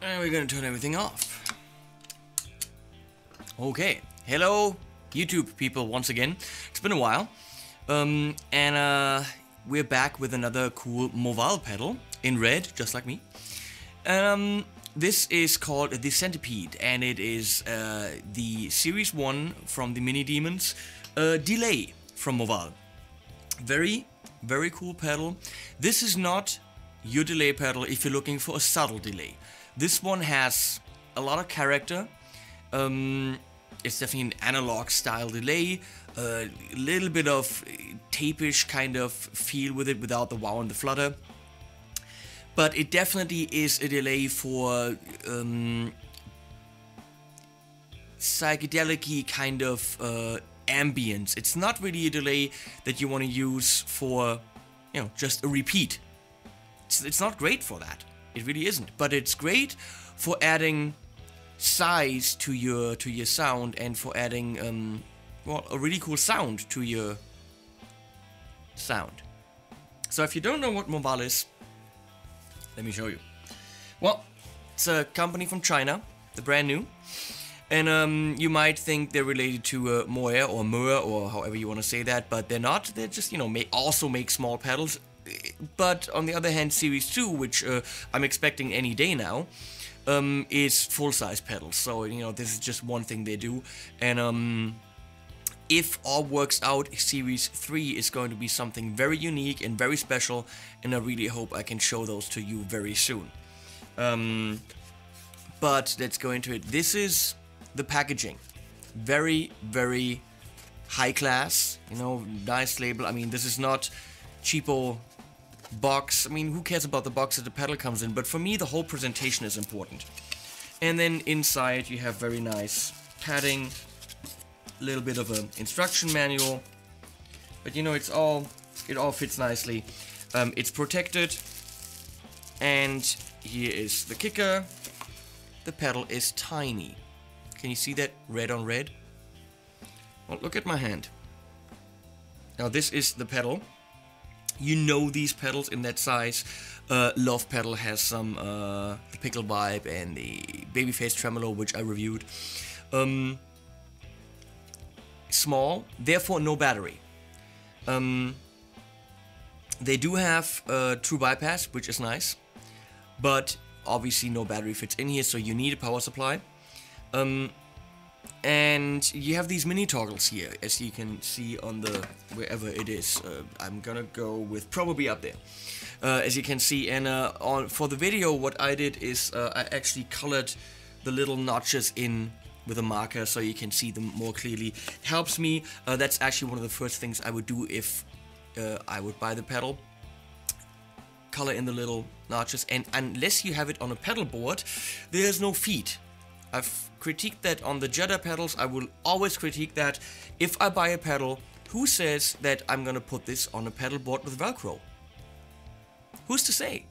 And we're gonna turn everything off. Okay, hello YouTube people once again. It's been a while. We're back with another cool Movall pedal in red, just like me. This is called the Centipede, and it is the Series 1 from the Mini Demons Delay from Movall. Very, very cool pedal. This is not your delay pedal if you're looking for a subtle delay. This one has a lot of character. It's definitely an analog style delay, a little bit of tape-ish kind of feel with it without the wow and the flutter. But it definitely is a delay for psychedelic-y kind of ambience. It's not really a delay that you want to use for, you know, just a repeat. It's not great for that. It really isn't. But it's great for adding size to your sound and for adding well, a really cool sound to your sound. So if you don't know what Movall is, let me show you. Well, it's a company from China. They're brand new. And you might think they're related to Moal or Moal or however you want to say that, but they're not. They're just, you know, also make small pedals. But on the other hand, Series 2, which I'm expecting any day now, is full-size pedals. So, you know, this is just one thing they do. And if all works out, Series 3 is going to be something very unique and very special, and I really hope I can show those to you very soon. But let's go into it. This is the packaging. Very, very high class, you know, nice label. I mean, this is not cheapo box. I mean, who cares about the box that the pedal comes in? But for me, the whole presentation is important. And then inside you have very nice padding, a little bit of an instruction manual, but you know, it all fits nicely. It's protected, and here is the kicker. The pedal is tiny. Can you see that red on red? Well, look at my hand. Now this is the pedal. You know these pedals in that size. Love Pedal has some the Pickle Vibe and the Babyface Tremolo, which I reviewed. Small, therefore no battery. They do have true bypass, which is nice, but obviously no battery fits in here, so you need a power supply. And you have these mini toggles here, as you can see on the wherever it is. I'm gonna go with probably up there, as you can see. And for the video, what I did is I actually colored the little notches in with a marker so you can see them more clearly. It helps me. That's actually one of the first things I would do if I would buy the pedal. Color in the little notches, and unless you have it on a pedal board, there's no feet. I've critiqued that on the Jetta pedals. I will always critique that. If I buy a pedal, who says that I'm gonna put this on a pedal board with Velcro? Who's to say?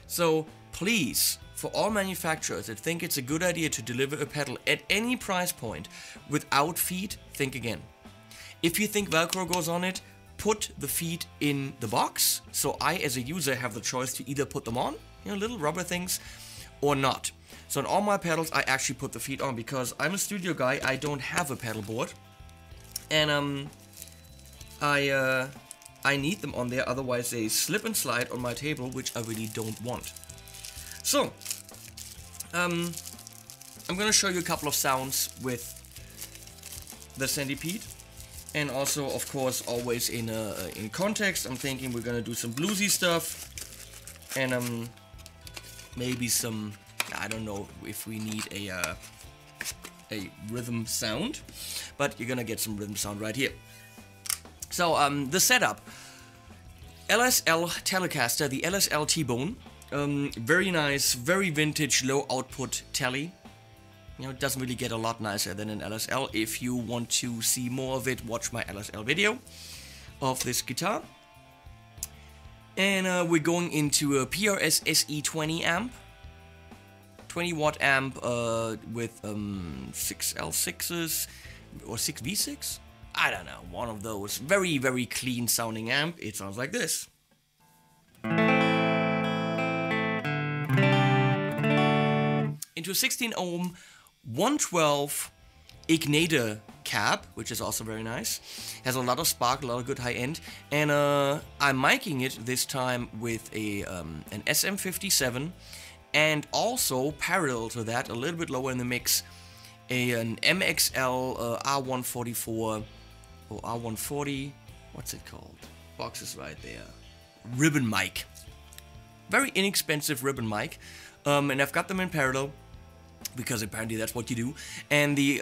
So please, for all manufacturers that think it's a good idea to deliver a pedal at any price point without feet, think again. If you think Velcro goes on it, put the feet in the box, so I as a user have the choice to either put them on, you know, little rubber things, or not. So on all my pedals I actually put the feet on because I'm a studio guy, I don't have a pedal board, and I need them on there, otherwise they slip and slide on my table, which I really don't want. So I'm gonna show you a couple of sounds with the Centipede. And also, of course, always in context. I'm thinking we're gonna do some bluesy stuff, and maybe some. I don't know if we need a rhythm sound, but you're gonna get some rhythm sound right here. So the setup: LSL Telecaster, the LSL T-Bone, very nice, very vintage, low output tele. You know, it doesn't really get a lot nicer than an LSL. If you want to see more of it, watch my LSL video of this guitar. And we're going into a PRS SE20 amp. 20 watt amp with 6 L6s or 6 V6? I don't know, one of those. Very, very clean sounding amp. It sounds like this. into a 16 ohm 112 Igniter cab, which is also very nice. Has a lot of sparkle, a lot of good high end, and I'm miking it this time with an SM57, and also parallel to that, a little bit lower in the mix, an MXL R144 or R140. What's it called? Box is right there. Ribbon mic. Very inexpensive ribbon mic, and I've got them in parallel because apparently that's what you do. And the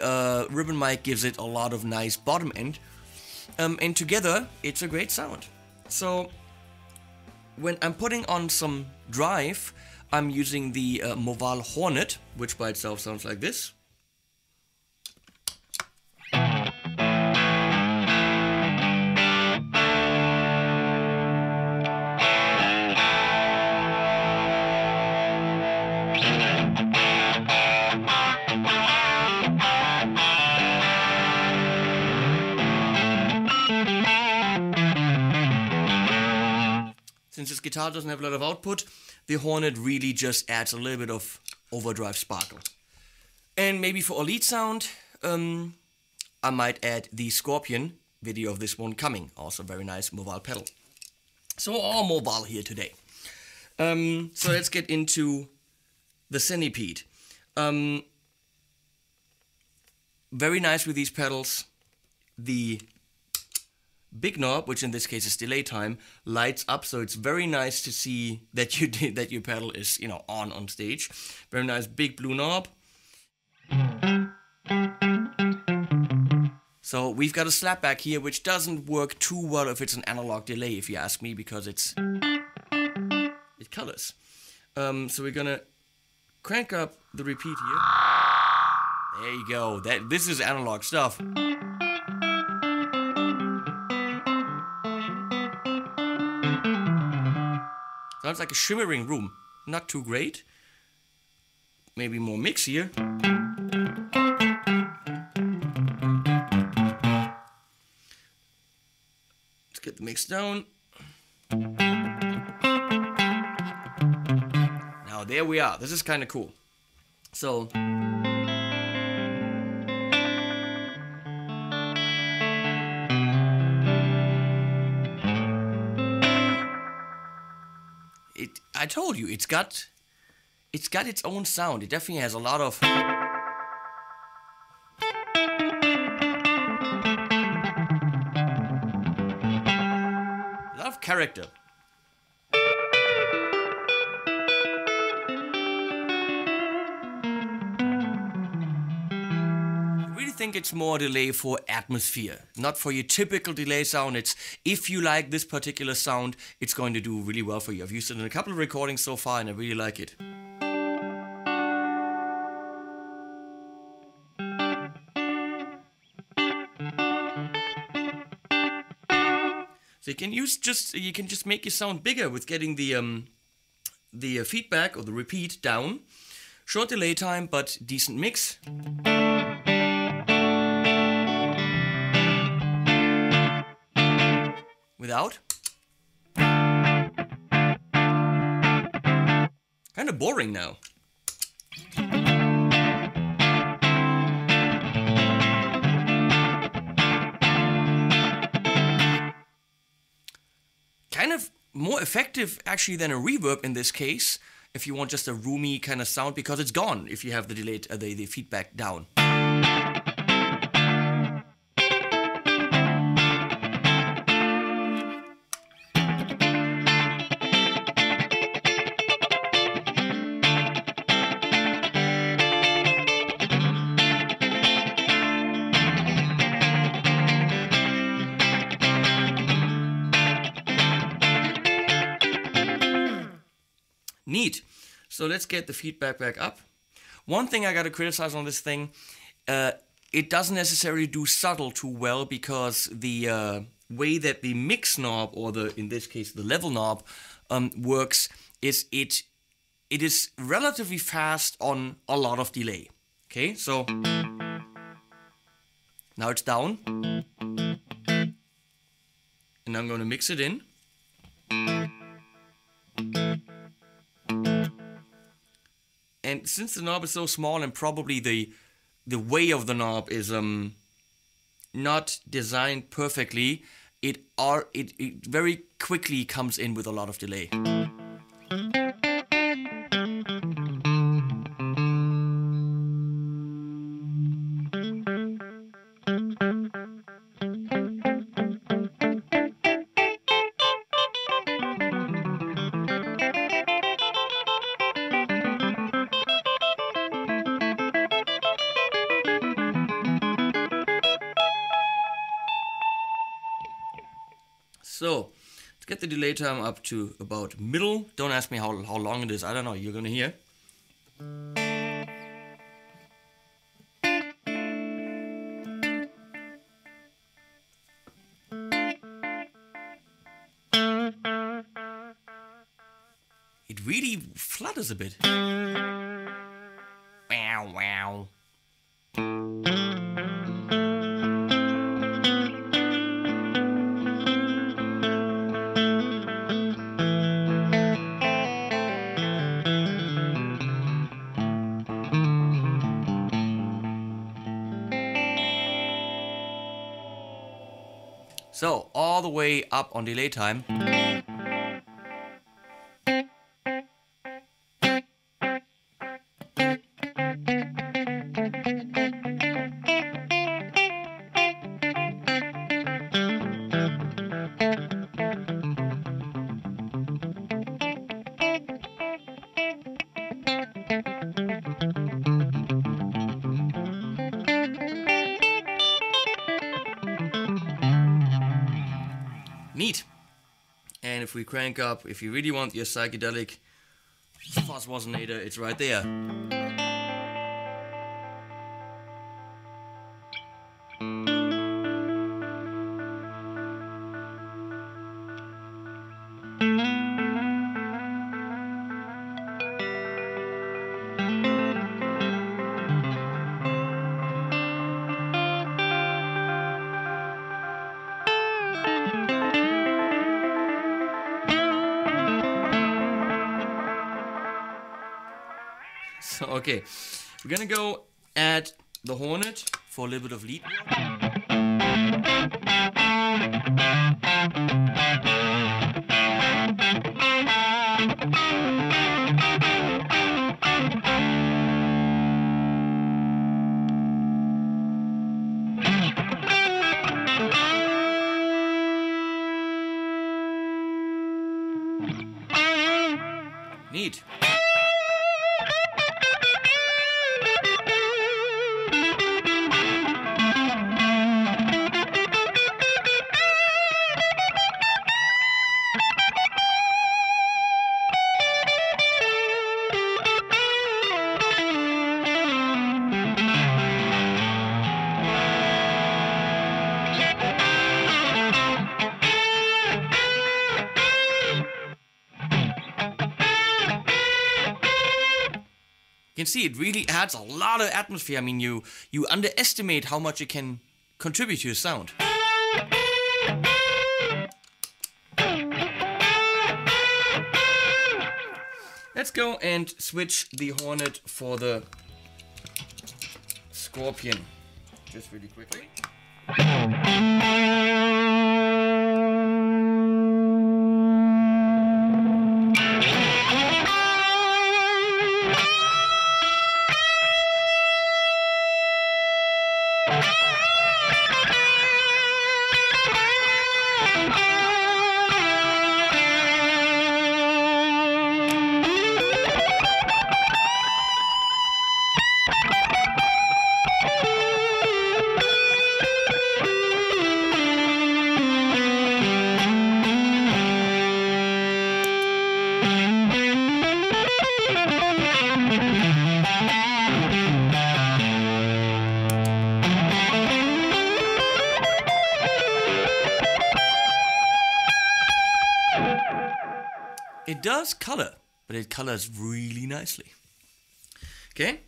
ribbon mic gives it a lot of nice bottom end, and together it's a great sound. So when I'm putting on some drive, I'm using the Movall Hornet, which by itself sounds like this. Since this guitar doesn't have a lot of output, the Hornet really just adds a little bit of overdrive sparkle. And maybe for a lead sound, I might add the Scorpion, video of this one coming. Also very nice Movall pedal. So all Movall here today. So let's get into the Centipede. Very nice with these pedals. The big knob, which in this case is delay time, lights up, so it's very nice to see that your pedal is, you know, on stage. Very nice big blue knob. So we've got a slapback here, which doesn't work too well if it's an analog delay, if you ask me, because it colors. So we're gonna crank up the repeat here. There you go. This is analog stuff. Sounds like a shimmering room. Not too great. Maybe more mix here. Let's get the mix down. Now there we are. This is kind of cool. So I told you, it's got its own sound. It definitely has a lot of character. I think it's more delay for atmosphere, not for your typical delay sound. It's if you like this particular sound, it's going to do really well for you. I've used it in a couple of recordings so far and I really like it. So you can just make your sound bigger with getting the feedback or the repeat down. Short delay time, but decent mix. Without. Kind of boring now. Kind of more effective actually than a reverb in this case, if you want just a roomy kind of sound, because it's gone if you have the delayed the feedback down. Neat. So let's get the feedback back up. One thing I gotta criticize on this thing, it doesn't necessarily do subtle too well, because the way that the mix knob, or in this case the level knob, works is it is relatively fast on a lot of delay. Okay, so now it's down, and I'm gonna mix it in. And since the knob is so small and probably the way of the knob is not designed perfectly, it very quickly comes in with a lot of delay. So, let's get the delay time up to about middle. Don't ask me how long it is. I don't know. You're gonna hear. It really flutters a bit. Wow, wow. So, all the way up on delay time. Neat. And if we crank up, if you really want your psychedelic fuzz resonator, it's right there. So, okay, we're gonna go add the Hornet for a little bit of lead. Neat. You can see it really adds a lot of atmosphere. I mean, you underestimate how much it can contribute to your sound. Let's go and switch the Hornet for the Scorpion, just really quickly. It does color, but it colors really nicely. Okay,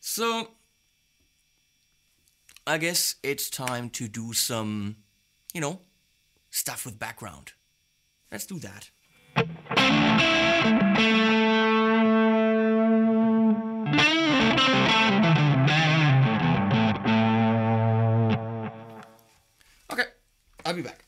so I guess it's time to do some, stuff with background. Let's do that. be back.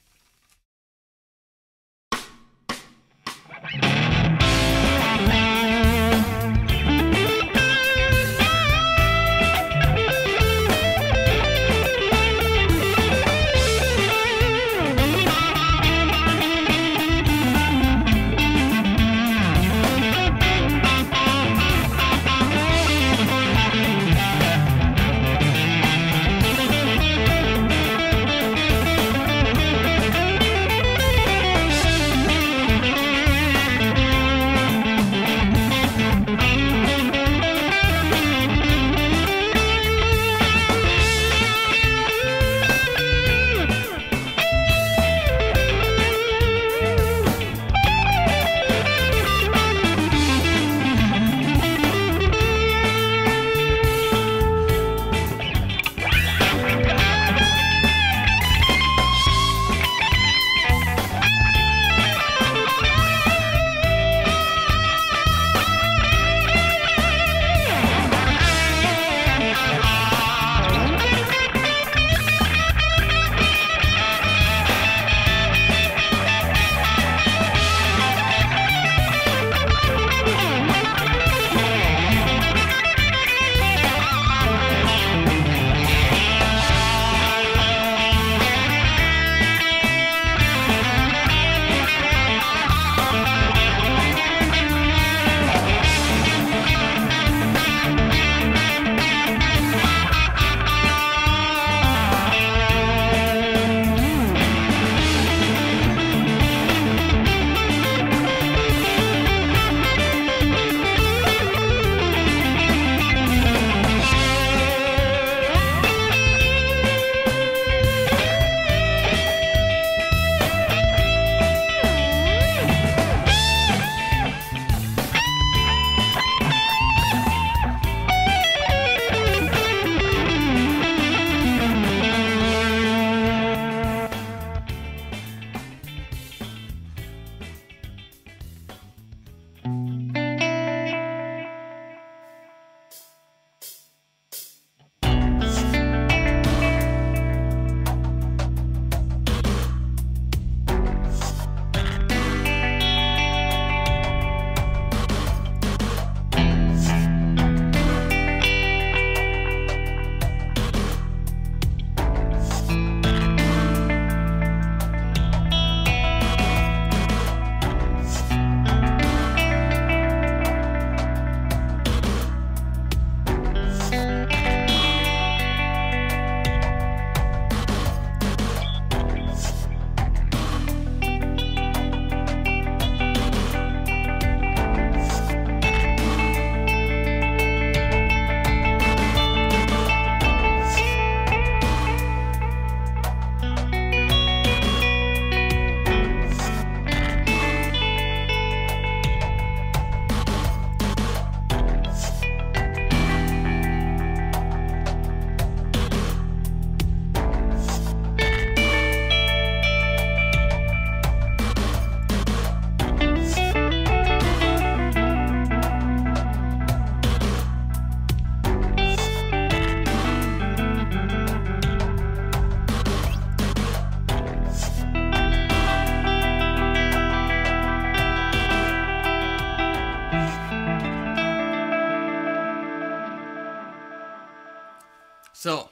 So,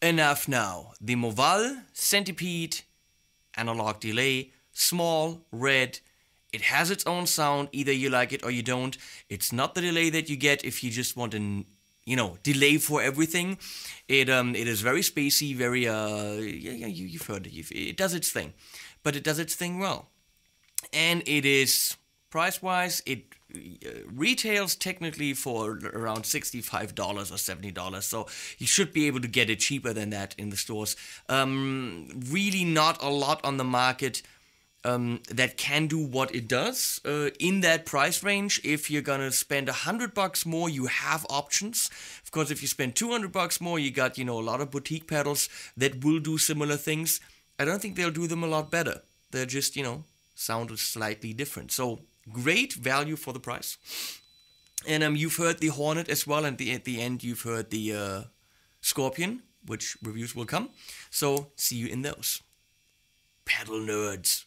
enough now. The Movall Centipede analog delay, small, red. It has its own sound. Either you like it or you don't. It's not the delay that you get if you just want an, delay for everything. It is very spacey, very you've heard it. It does its thing, but it does its thing well. And it is price-wise, it retails technically for around $65 or $70, so you should be able to get it cheaper than that in the stores. Really not a lot on the market that can do what it does in that price range. If you're gonna spend $100 more, you have options. Of course, if you spend $200 more, you got, a lot of boutique pedals that will do similar things. I don't think they'll do them a lot better. They're just, sound slightly different. So great value for the price. And you've heard the Hornet as well, and at the end you've heard the Scorpion, which reviews will come. So see you in those. Pedal nerds.